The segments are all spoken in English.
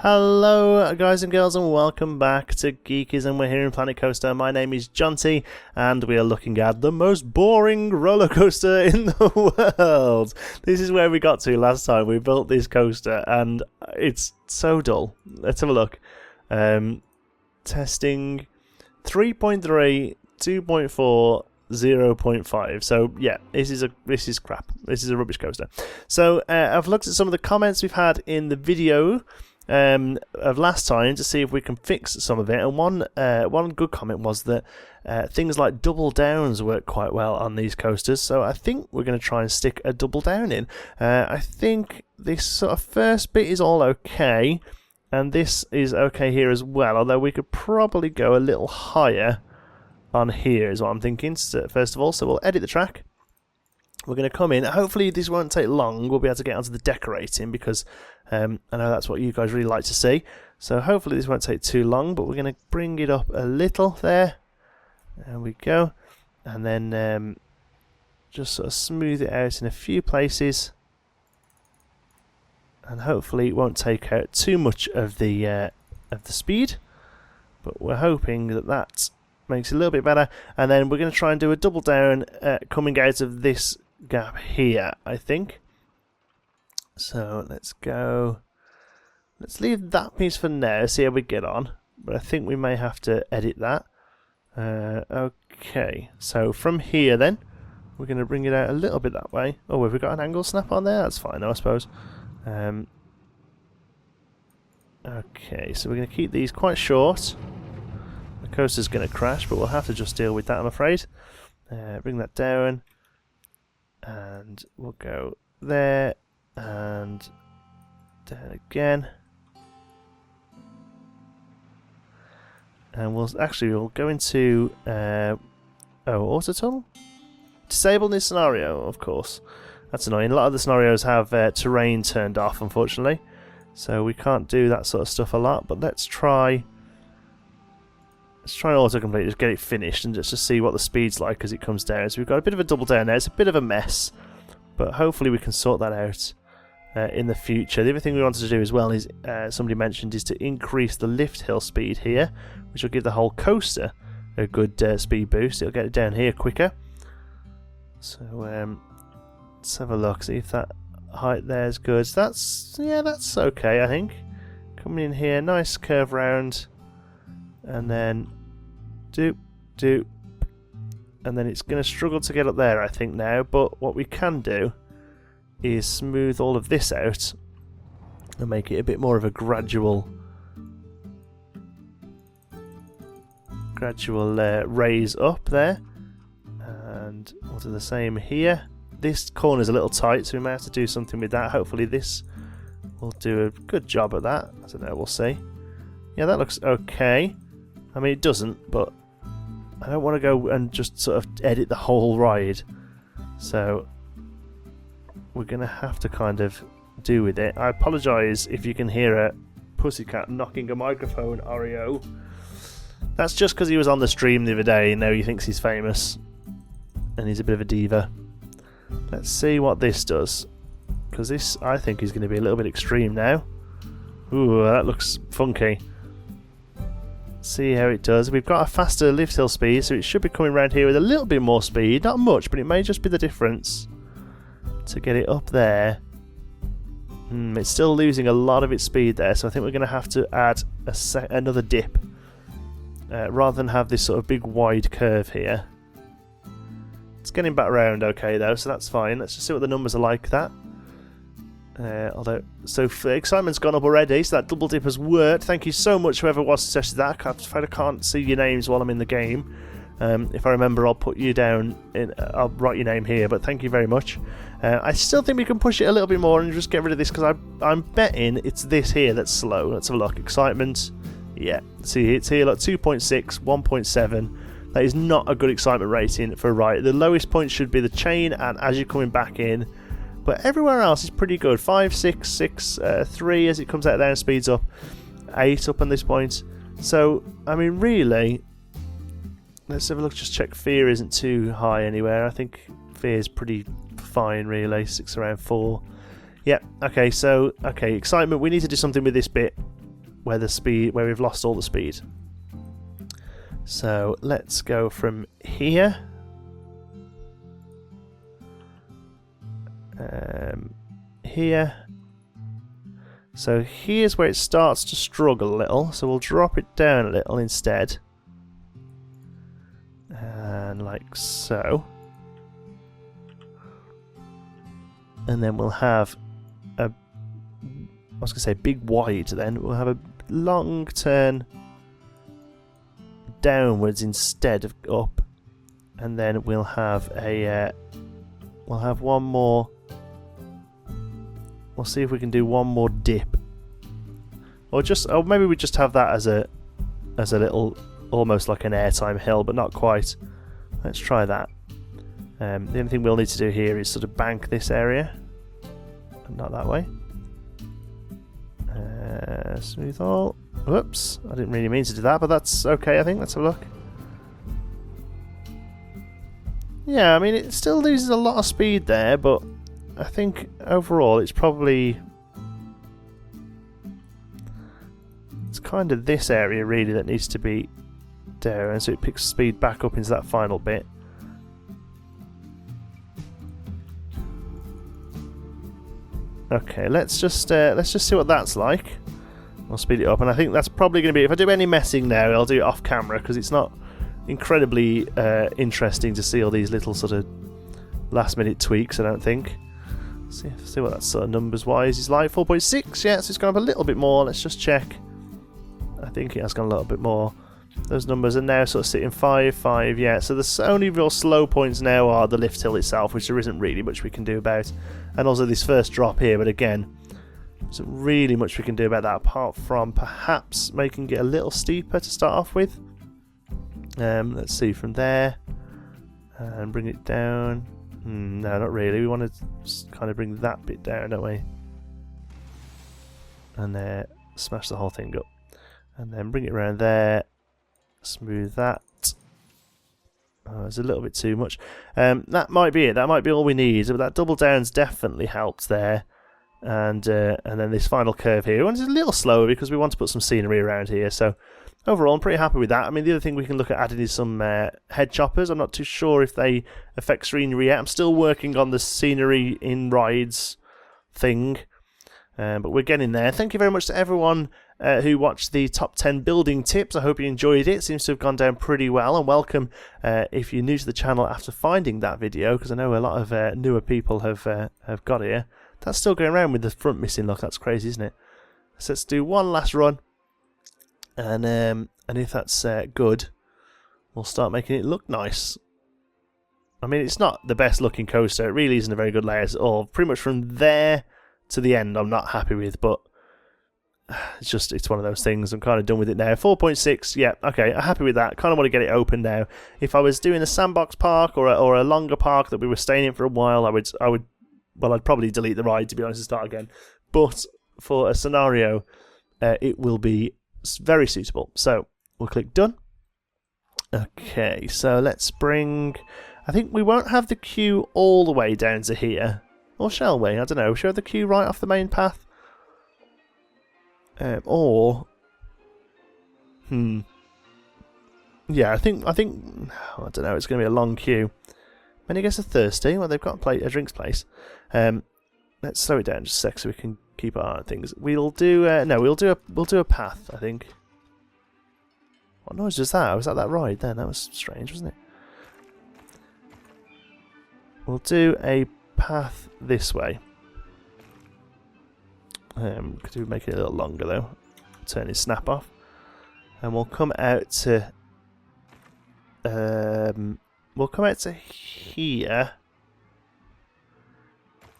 Hello guys and girls and welcome back to Geekies, and we're here in Planet Coaster. My name is Jonty and we are looking at the most boring roller coaster in the world. This is where we got to last time we built this coaster and it's so dull. Let's have a look. Testing 3.3, 2.4, 0.5. So yeah, this is crap. This is a rubbish coaster. So I've looked at some of the comments we've had in the video of last time to see if we can fix some of it, and one good comment was that things like double downs work quite well on these coasters, so I think we're going to try and stick a double down in. I think this sort of first bit is all okay, and this is okay here as well, although we could probably go a little higher on here is what I'm thinking first of all. So we'll edit the track. We're going to come in. Hopefully this won't take long. We'll be able to get onto the decorating because I know that's what you guys really like to see. So hopefully this won't take too long, but we're going to bring it up a little there. There we go. And then just sort of smooth it out in a few places. And hopefully it won't take out too much of the speed. But we're hoping that that makes it a little bit better. And then we're going to try and do a double down coming out of this gap here, I think. So let's go. Let's leave that piece for now, see how we get on. But I think we may have to edit that. Okay, so from here then, we're going to bring it out a little bit that way. Oh, have we got an angle snap on there? That's fine, I suppose. Okay, so we're going to keep these quite short. The coaster's going to crash, but we'll have to just deal with that, I'm afraid. Bring that down. And we'll go there. And down again. And we'll go into auto tunnel. Disable this scenario, of course. That's annoying. A lot of the scenarios have terrain turned off, unfortunately, so we can't do that sort of stuff a lot. But let's try autocomplete, just get it finished and just to see what the speed's like as it comes down. So we've got a bit of a double down there. It's a bit of a mess, but hopefully we can sort that out in the future. The other thing we wanted to do as well is, somebody mentioned, is to increase the lift hill speed here, which will give the whole coaster a good speed boost. It'll get it down here quicker. So let's have a look, see if that height there is good. So that's okay, I think. Coming in here, nice curve round, and then doop, and then it's going to struggle to get up there, I think, now. But what we can do is smooth all of this out and make it a bit more of a gradual raise up there, and we'll do the same here. This corner's a little tight, so we may have to do something with that. Hopefully this will do a good job at that. I don't know, we'll see. Yeah, that looks okay. I mean, it doesn't, but I don't want to go and just sort of edit the whole ride, so we're going to have to kind of do with it. I apologise if you can hear a pussycat knocking a microphone, Oreo. That's just because he was on the stream the other day, and now he thinks he's famous, and he's a bit of a diva. Let's see what this does, because this, I think, is going to be a little bit extreme now. Ooh, that looks funky. See how it does. We've got a faster lift hill speed, so it should be coming around here with a little bit more speed. Not much, but it may just be the difference to get it up there. It's still losing a lot of its speed there, so I think we're going to have to add another dip rather than have this sort of big wide curve here. It's getting back around okay though, so that's fine. Let's just see what the numbers are like that. So excitement's gone up already, so that double dip has worked. Thank you so much, whoever was suggested that. I'm afraid I can't see your names while I'm in the game. If I remember, I'll put you down. I'll write your name here, but thank you very much. I still think we can push it a little bit more and just get rid of this, because I'm betting it's this here that's slow. Let's have a look. Excitement. Yeah, see, it's here, like 2.6, 1.7. That is not a good excitement rating for a ride. The lowest point should be the chain, and as you're coming back in. But everywhere else is pretty good. 5, 6, 6, 3 as it comes out there and speeds up. 8 up on this point. So, I mean, really, let's have a look. Just check fear isn't too high anywhere. I think fear is pretty fine, really. 6 around 4. Yeah, okay, so, excitement. We need to do something with this bit. where we've lost all the speed. So let's go from here. Here. So here's where it starts to struggle a little, so we'll drop it down a little instead. And like so. And then we'll have a, I was going to say big wide then, we'll have a long turn downwards instead of up. And then we'll have a, we'll have one more. We'll see if we can do one more dip, or maybe we just have that as a little, almost like an airtime hill, but not quite. Let's try that. The only thing we'll need to do here is sort of bank this area, and not that way. Smooth all. Whoops! I didn't really mean to do that, but that's okay. I think. Let's have a look. Yeah, I mean it still loses a lot of speed there, but I think overall it's probably, it's kind of this area really that needs to be down, and so it picks speed back up into that final bit. Okay, let's just see what that's like. I'll speed it up, and I think that's probably going to be, if I do any messing now, I'll do it off camera because it's not incredibly interesting to see all these little sort of last minute tweaks, I don't think. See what that sort of numbers wise is like. 4.6, yeah, so it's gone up a little bit more. Let's just check. I think it has gone a little bit more. Those numbers are now sort of sitting 5, 5, yeah. So the only real slow points now are the lift hill itself, which there isn't really much we can do about. And also this first drop here, but again, there isn't really much we can do about that apart from perhaps making it a little steeper to start off with. Let's see from there. And bring it down. No, not really. We want to kind of bring that bit down, don't we? And smash the whole thing up. And then bring it around there. Smooth that. Oh, it's a little bit too much. That might be it. That might be all we need. But that double down's definitely helped there. And then this final curve here. It's a little slower because we want to put some scenery around here. So overall, I'm pretty happy with that. I mean, the other thing we can look at adding is some head choppers. I'm not too sure if they affect scenery yet. I'm still working on the scenery in rides thing, but we're getting there. Thank you very much to everyone who watched the top 10 building tips. I hope you enjoyed it. It seems to have gone down pretty well. And welcome if you're new to the channel after finding that video, because I know a lot of newer people have got here. That's still going around with the front missing. Look, that's crazy, isn't it? So let's do one last run. And if that's good, we'll start making it look nice. I mean, it's not the best looking coaster. It really isn't a very good layout at all. Pretty much from there to the end, I'm not happy with, but it's one of those things. I'm kind of done with it now. 4.6, yeah, okay, I'm happy with that. Kind of want to get it open now. If I was doing a sandbox park or a longer park that we were staying in for a while, I'd probably delete the ride, to be honest, and start again. But for a scenario, it will be very suitable. So we'll click done. Okay, so let's bring, I think we won't have the queue all the way down to here, or shall we? I don't know. Should we have the queue right off the main path? Yeah, I think I don't know. It's going to be a long queue. Many guests are thirsty. Well, they've got a drinks place. Let's slow it down just a sec so we can keep our eye on things. We'll do we'll do a path, I think. What noise was that? Was that ride then? That was strange, wasn't it? We'll do a path this way. Could we make it a little longer though? Turn his snap off, and we'll come out to here,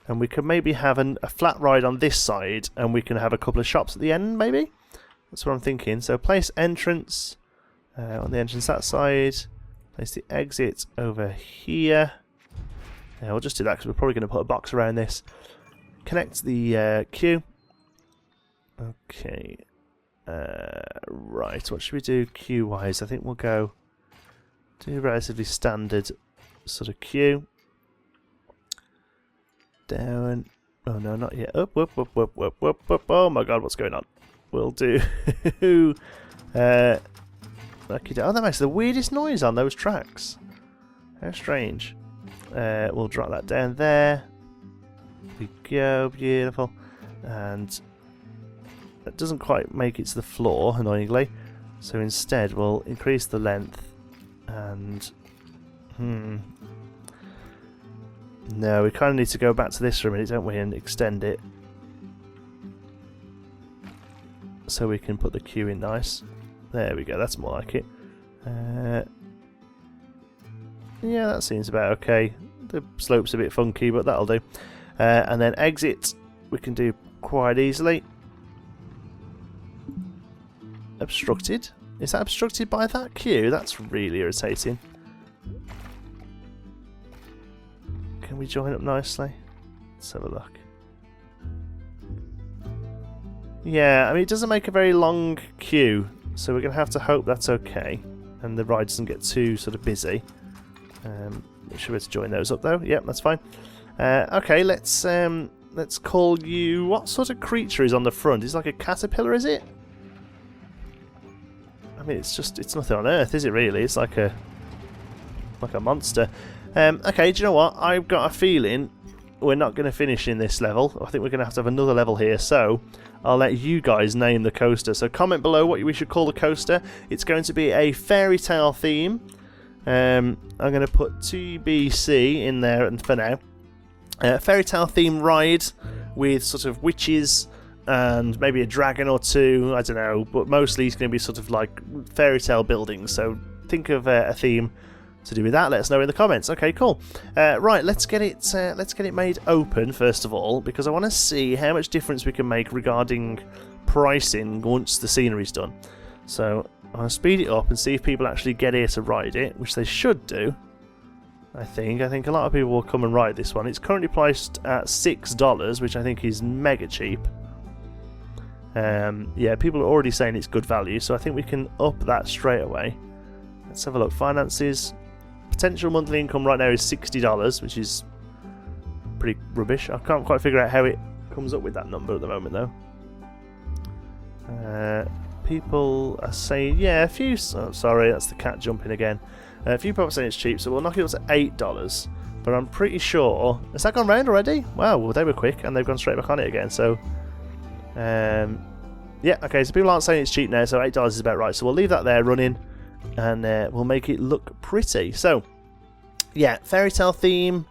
and we can maybe have a flat ride on this side, and we can have a couple of shops at the end. Maybe that's what I'm thinking. So place entrance on the entrance that side. Place the exit over here. Yeah, we'll just do that because we're probably going to put a box around this. Connect the queue. Okay. Right, what should we do queue-wise? I think we'll do a relatively standard sort of queue. Down. Oh no, not yet. Up, up, up, up, up, up, up. Oh my god, what's going on? we'll do... oh, that makes the weirdest noise on those tracks. How strange. We'll drop that down there. There we go, beautiful. And that doesn't quite make it to the floor, annoyingly. So instead, we'll increase the length and... No, we kind of need to go back to this for a minute, don't we, and extend it. So we can put the queue in nice. There we go, that's more like it. Yeah, that seems about okay. The slope's a bit funky, but that'll do. And then exit, we can do quite easily. Obstructed? Is that obstructed by that queue? That's really irritating. Can we join up nicely? Let's have a look. Yeah, I mean, it doesn't make a very long queue, so we're going to have to hope that's okay, and the ride doesn't get too sort of busy. We should be able to join those up though. Yep, that's fine. Okay, let's call you... What sort of creature is on the front? It's like a caterpillar, is it? I mean, it's nothing on Earth, is it really? It's like a monster. Okay, do you know what? I've got a feeling we're not going to finish in this level. I think we're going to have another level here, so I'll let you guys name the coaster. So comment below what we should call the coaster. It's going to be a fairy tale theme. I'm going to put TBC in there for now. Fairy tale theme ride with sort of witches and maybe a dragon or two, I don't know, but mostly it's going to be sort of like fairy tale buildings. So think of a theme to do with that. Let us know in the comments. Okay, cool. Right, let's get it made open first of all, because I want to see how much difference we can make regarding pricing once the scenery's done. So I'm going to speed it up and see if people actually get here to ride it, which they should do. I think a lot of people will come and ride this one. It's currently priced at $6, which I think is mega cheap. Yeah, people are already saying it's good value, so I think we can up that straight away. Let's have a look. Finances. Potential monthly income right now is $60, which is pretty rubbish. I can't quite figure out how it comes up with that number at the moment, though. People are saying, yeah, a few... Oh, sorry, that's the cat jumping again. A few people are saying it's cheap, so we'll knock it up to $8. But I'm pretty sure... Has that gone round already? Wow, well, they were quick, and they've gone straight back on it again, so... yeah, okay, so people aren't saying it's cheap now, so $8 is about right. So we'll leave that there running, and we'll make it look pretty. So, yeah, fairy tale theme,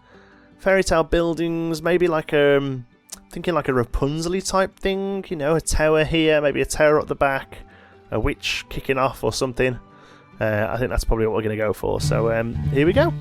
fairy tale buildings, maybe like thinking like a Rapunzel type thing, you know, a tower here, maybe a tower up the back, a witch kicking off or something. I think that's probably what we're going to go for. So here we go.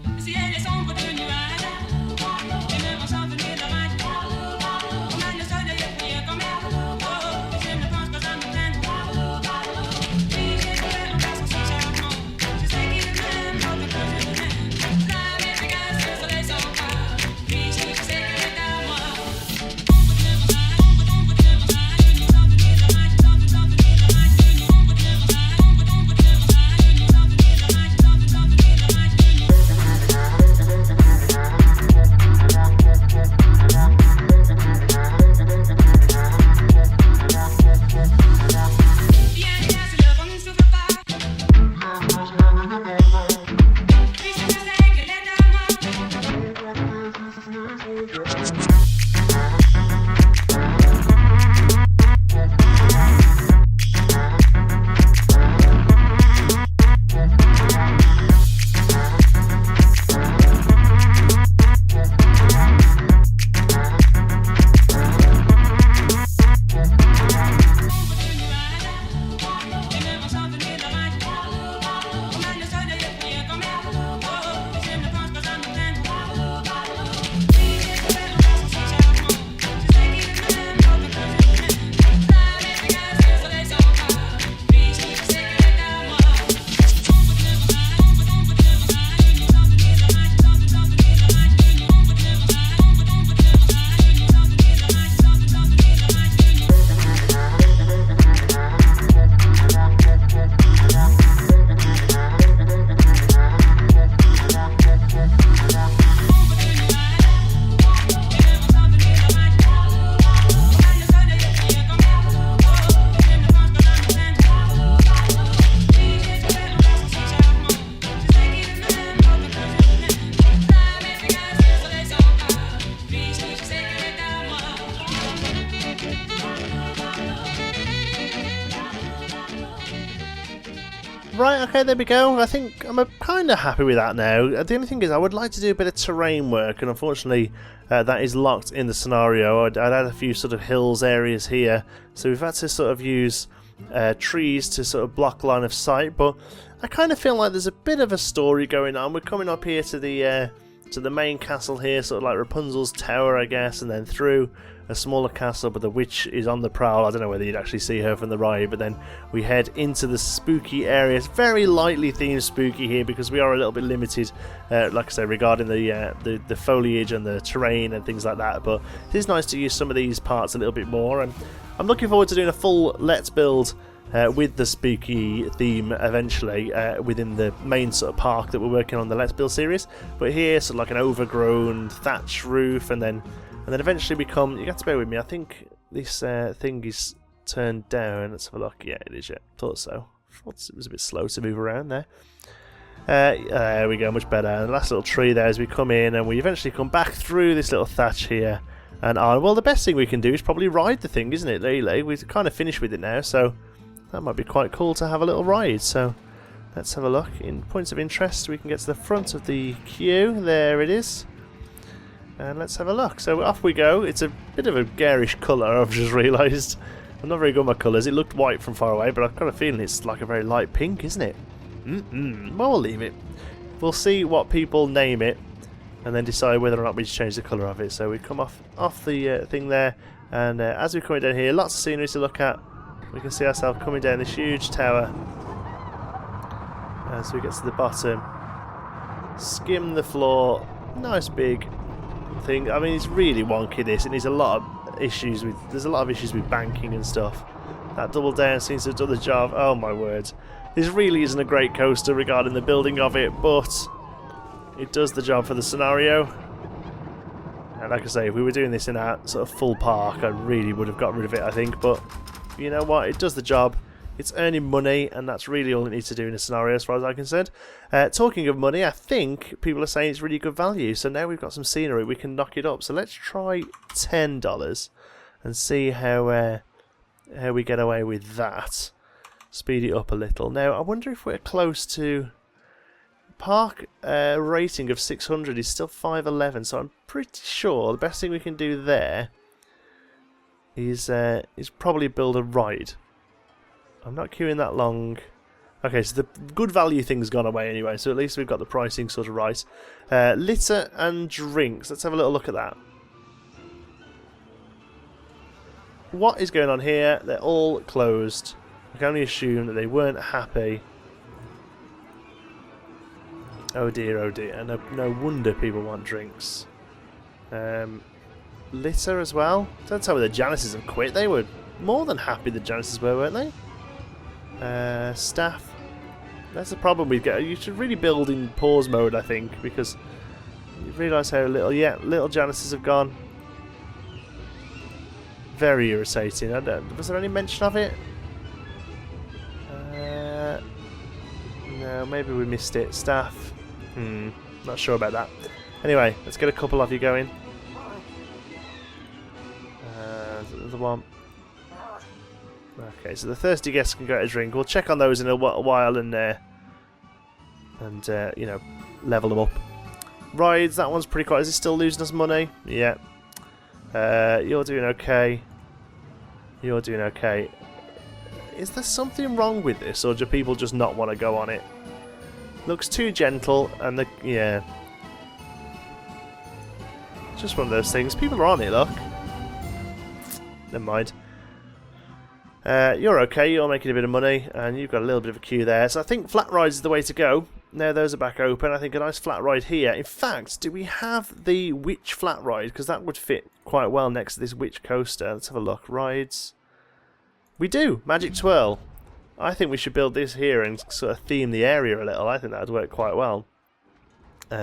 Right, okay, there we go. I think I'm kind of happy with that now. The only thing is I would like to do a bit of terrain work, and unfortunately that is locked in the scenario. I'd had a few sort of hills areas here, so we've had to sort of use trees to sort of block line of sight, but I kind of feel like there's a bit of a story going on. We're coming up here to the main castle here, sort of like Rapunzel's tower, I guess, and then through a smaller castle, but the witch is on the prowl. I don't know whether you'd actually see her from the ride, but then we head into the spooky area. It's very lightly themed spooky here because we are a little bit limited, like I say, regarding the foliage and the terrain and things like that, but it is nice to use some of these parts a little bit more, and I'm looking forward to doing a full Let's Build with the spooky theme eventually within the main sort of park that we're working on the Let's Build series. But here, sort of like an overgrown thatch roof, and then eventually become. You have to bear with me. I think this thing is turned down. Let's have a look. Yeah, it is. Yeah, thought so. Thought it was a bit slow to move around there. There we go. Much better. And the last little tree there as we come in, and we eventually come back through this little thatch here and on. Well, the best thing we can do is probably ride the thing, isn't it? Really, we've kind of finished with it now, so that might be quite cool to have a little ride. So let's have a look. In points of interest, we can get to the front of the queue. There it is. And let's have a look. So off we go. It's a bit of a garish colour, I've just realised. I'm not very good with my colours. It looked white from far away, but I've got a feeling it's like a very light pink, isn't it? Well, we'll leave it. We'll see what people name it, and then decide whether or not we should change the colour of it. So we come off the thing there, and as we're coming down here, lots of scenery to look at. We can see ourselves coming down this huge tower as we get to the bottom. Skim the floor. Nice big thing. I mean, it's really wonky, this. It needs a lot of issues with. There's a lot of issues with banking and stuff. That double down seems to have done the job. Oh my word! This really isn't a great coaster regarding the building of it, but it does the job for the scenario. And like I say, if we were doing this in a sort of full park, I really would have got rid of it, I think. But you know what? It does the job. It's earning money, and that's really all it needs to do in a scenario as far as I'm concerned. Talking of money, I think people are saying it's really good value. So now we've got some scenery, we can knock it up. So let's try $10 and see how we get away with that. Speed it up a little. Now, I wonder if we're close to... Park rating of 600 is still 511, so I'm pretty sure the best thing we can do there is probably build a ride. I'm not queuing that long. Okay, so the good value thing's gone away anyway, so at least we've got the pricing sort of right. Litter and drinks. Let's have a little look at that. What is going on here? They're all closed. I can only assume that they weren't happy. Oh dear, oh dear. No wonder people want drinks. Litter as well. Don't tell me the Janices have quit. They were more than happy the Janices were, weren't they? Staff. That's the problem we get. You should really build in pause mode, I think, because you realise how little. Yeah, little Janices have gone. Very irritating. Was there any mention of it? No, maybe we missed it. Staff. Not sure about that. Anyway, let's get a couple of you going. The one. Okay, so the thirsty guests can get a drink. We'll check on those in a while and you know, level them up. Rides, that one's pretty quiet. Is it still losing us money? Yeah. You're doing okay. You're doing okay. Is there something wrong with this, or do people just not want to go on it? Looks too gentle, and yeah. Just one of those things. People are on it, look. Never mind. You're okay, you're making a bit of money, and you've got a little bit of a queue there. So I think flat rides is the way to go. Now those are back open. I think a nice flat ride here. In fact, do we have the witch flat ride? Because that would fit quite well next to this witch coaster. Let's have a look. Rides. We do! Magic Twirl. I think we should build this here and sort of theme the area a little. I think that would work quite well. We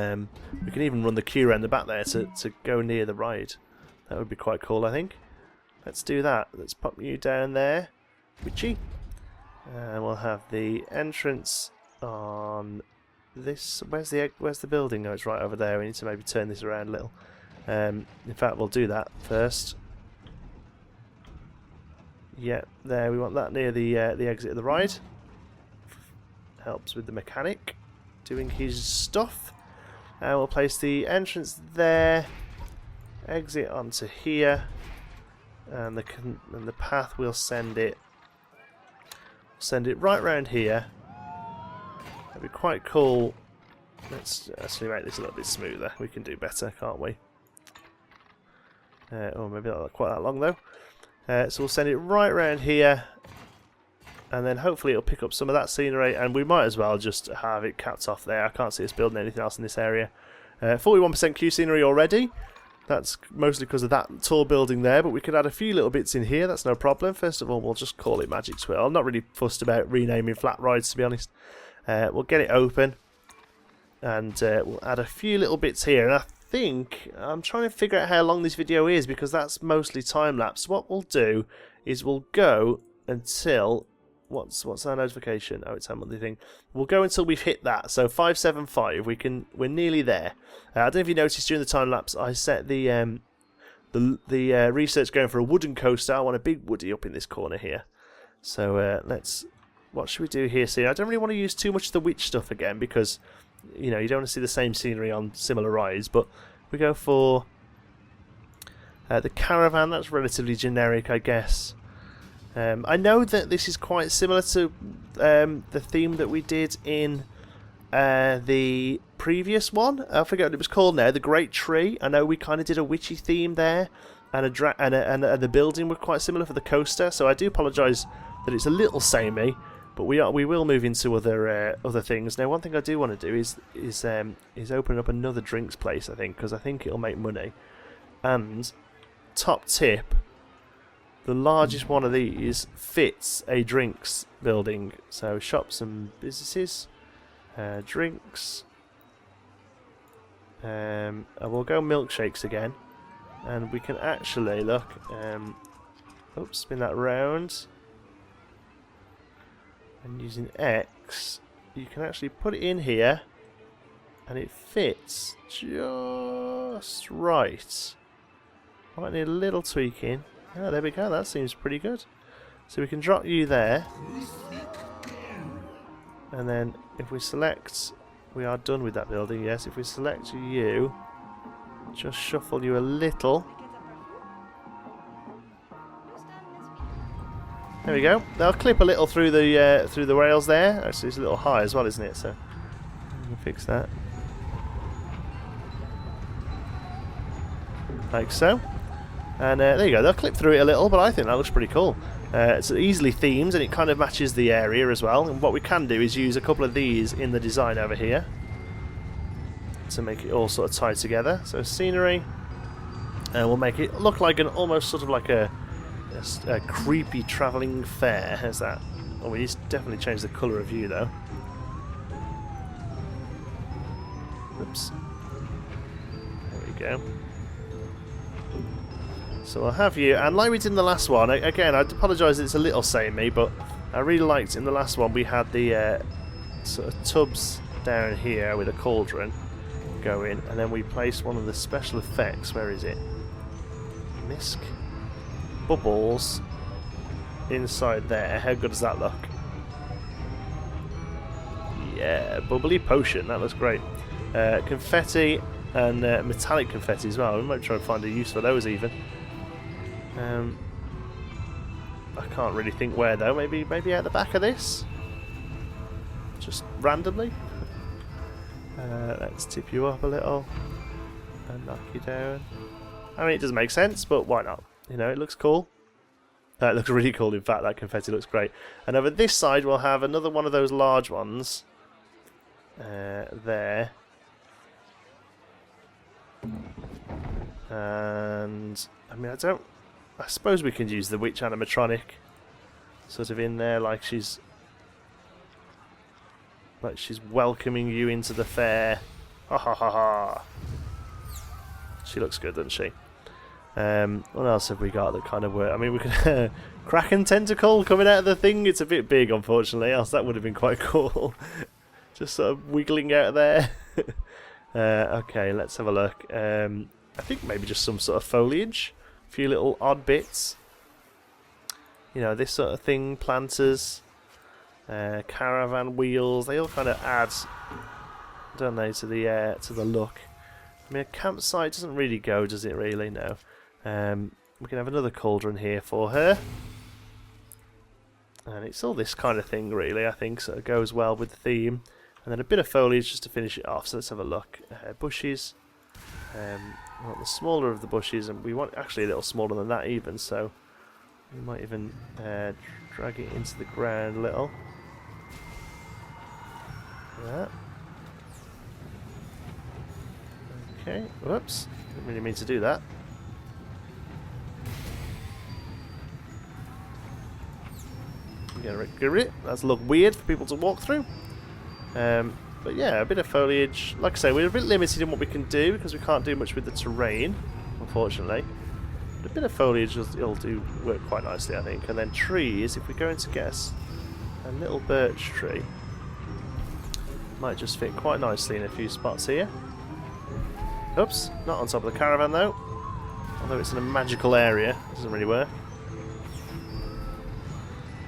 can even run the queue around the back there to go near the ride. That would be quite cool, I think. Let's do that. Let's pop you down there, Witchy. And we'll have the entrance on this. Where's the building? Oh, it's right over there. We need to maybe turn this around a little. In fact, we'll do that first. Yeah, there. We want that near the exit of the ride. helps with the mechanic doing his stuff. And we'll place the entrance there, exit onto here, and the path we'll send it right round here. That'd be quite cool. Let's actually make this a little bit smoother. We can do better, can't we? Oh, maybe not quite that long though. So we'll send it right round here, and then hopefully it'll pick up some of that scenery, and we might as well just have it capped off there. I can't see us building anything else in this area. 41% Q scenery already. That's mostly because of that tall building there, but we could add a few little bits in here. That's no problem. First of all, we'll just call it Maxzwell. I'm not really fussed about renaming flat rides, to be honest. We'll get it open, and we'll add a few little bits here. And I think I'm trying to figure out how long this video is, because that's mostly time lapse. What we'll do is we'll go until what's our notification? Oh, it's our monthly thing. We'll go until we've hit that. So 575. We're nearly there. I don't know if you noticed during the time lapse, I set the research going for a wooden coaster. I want a big woody up in this corner here. So what should we do here? See, I don't really want to use too much of the witch stuff again, because you know, you don't want to see the same scenery on similar rides, but we go for the caravan. That's relatively generic, I guess. I know that this is quite similar to the theme that we did in the previous one. I forget what it was called now, the Great Tree. I know we kind of did a witchy theme there, and the building were quite similar for the coaster, so I do apologise that it's a little samey. But we will move into other things. Now, one thing I do want to do is open up another drinks place, I think, because I think it'll make money. And top tip, the largest one of these fits a drinks building. So shops and businesses, drinks. And we'll go milkshakes again, and we can actually look. Oops, spin that round. And using X, you can actually put it in here, and it fits just right. Might need a little tweaking. Oh, there we go. That seems pretty good. So we can drop you there, and then if we select, we are done with that building. Yes, if we select you, just shuffle you a little. There we go. They'll clip a little through the rails there. Actually, it's a little high as well, isn't it? So we can fix that, like so. And there you go. They'll clip through it a little, but I think that looks pretty cool. It's easily themed, and it kind of matches the area as well. And what we can do is use a couple of these in the design over here to make it all sort of tie together. So scenery, and we'll make it look like an almost sort of like a creepy travelling fair. How's that? Oh, we need to definitely change the colour of you though. Oops. There we go. So we'll have you, and like we did in the last one, again, I apologise it's a little samey, but I really liked in the last one we had the sort of tubs down here with a cauldron going, and then we placed one of the special effects. Where is it? Misc? Bubbles inside there. How good does that look? Yeah, bubbly potion. That looks great. Confetti and metallic confetti as well. We might try and find a use for those even. I can't really think where though. Maybe out the back of this, just randomly. Let's tip you up a little and knock you down. I mean, it doesn't make sense, but why not? You know, it looks cool. It looks really cool, in fact. That confetti looks great. And over this side, we'll have another one of those large ones. There. And, I mean, I suppose we can use the witch animatronic sort of in there, like she's welcoming you into the fair. Ha ha ha ha. She looks good, doesn't she? What else have we got that kind of work? I mean, we can Kraken tentacle coming out of the thing. It's a bit big, unfortunately, else that would have been quite cool. Just sort of wiggling out of there. Okay, let's have a look. I think maybe just some sort of foliage. A few little odd bits. You know, this sort of thing, planters. Caravan wheels, they all kind of add, don't they, to the look. I mean, a campsite doesn't really go, does it really? No. We can have another cauldron here for her. And it's all this kind of thing, really, I think, so it goes well with the theme. And then a bit of foliage just to finish it off, so let's have a look. Bushes. We want the smaller of the bushes, and we want actually a little smaller than that even, so we might even drag it into the ground a little. Like that. Okay, whoops, didn't really mean to do that. Get rid of it. That's look weird for people to walk through. But yeah, a bit of foliage. Like I say, we're a bit limited in what we can do because we can't do much with the terrain, unfortunately. But a bit of foliage will do work quite nicely, I think. And then trees, if we go into guess, a little birch tree might just fit quite nicely in a few spots here. Oops, not on top of the caravan though. Although it's in a magical area, it doesn't really work.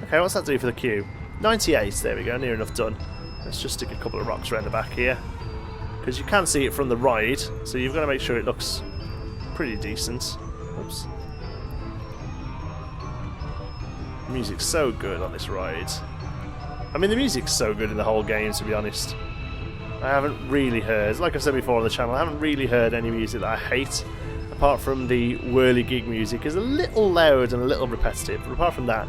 Okay, what's that do for the queue? 98, there we go, near enough done. Let's just stick a couple of rocks around the back here. Because you can see it from the ride, so you've got to make sure it looks pretty decent. Oops. The music's so good on this ride. I mean, the music's so good in the whole game, to be honest. I haven't really heard, like I've said before on the channel, I haven't really heard any music that I hate. Apart from the whirligig music is a little loud and a little repetitive. But apart from that,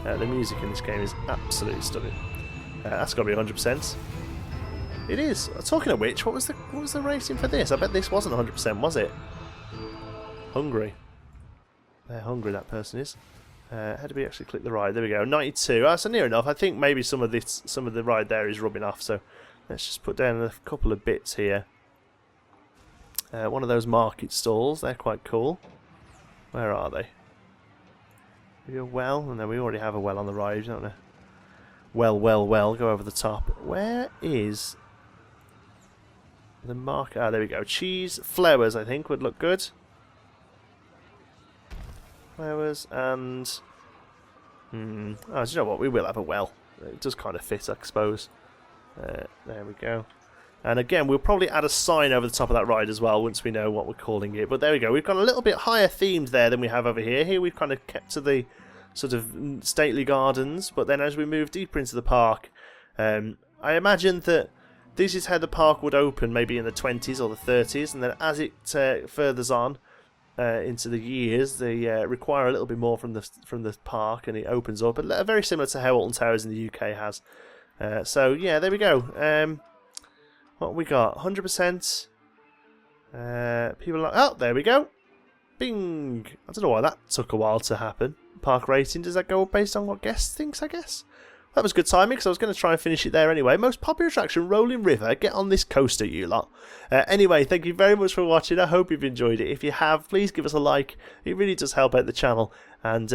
the music in this game is absolutely stunning. That's got to be 100%. It is. Talking of which, what was the rating for this? I bet this wasn't 100%, was it? Hungry. They're hungry, that person is. How do we actually click the ride? There we go. 92. Oh, so near enough. I think maybe some of the ride there is rubbing off. So let's just put down a couple of bits here. One of those market stalls. They're quite cool. Where are they? Maybe a well? Oh, no, we already have a well on the ride, don't we? Well. Go over the top. Where is the market? Ah, there we go. Cheese, flowers, I think, would look good. Flowers and... Oh, do you know what? We will have a well. It does kind of fit, I suppose. There we go. And again, we'll probably add a sign over the top of that ride as well once we know what we're calling it. But there we go. We've got a little bit higher themed there than we have over here. Here we've kind of kept to the sort of stately gardens. But then as we move deeper into the park, I imagine that this is how the park would open maybe in the 20s or the 30s. And then as it furthers on into the years, they require a little bit more from the park and it opens up. Very similar to how Alton Towers in the UK has. So yeah, there we go. What we got? 100%. People are like, oh, there we go. Bing. I don't know why that took a while to happen. Park rating, does that go based on what guest thinks, I guess? That was good timing because I was going to try and finish it there anyway. Most popular attraction, Rolling River. Get on this coaster, you lot. Anyway, thank you very much for watching. I hope you've enjoyed it. If you have, please give us a like. It really does help out the channel. And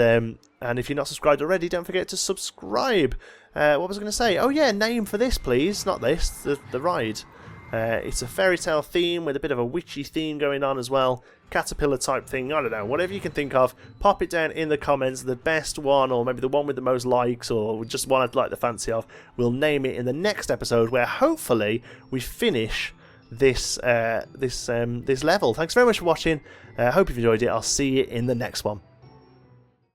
if you're not subscribed already, don't forget to subscribe. What was I going to say? Oh yeah, name for this, please. Not this, the ride. It's a fairy tale theme with a bit of a witchy theme going on as well. Caterpillar type thing, I don't know, whatever you can think of, pop it down in the comments. The best one, or maybe the one with the most likes, or just one I'd like the fancy of. We'll name it in the next episode where hopefully we finish this level. Thanks very much for watching. I hope you've enjoyed it. I'll see you in the next one.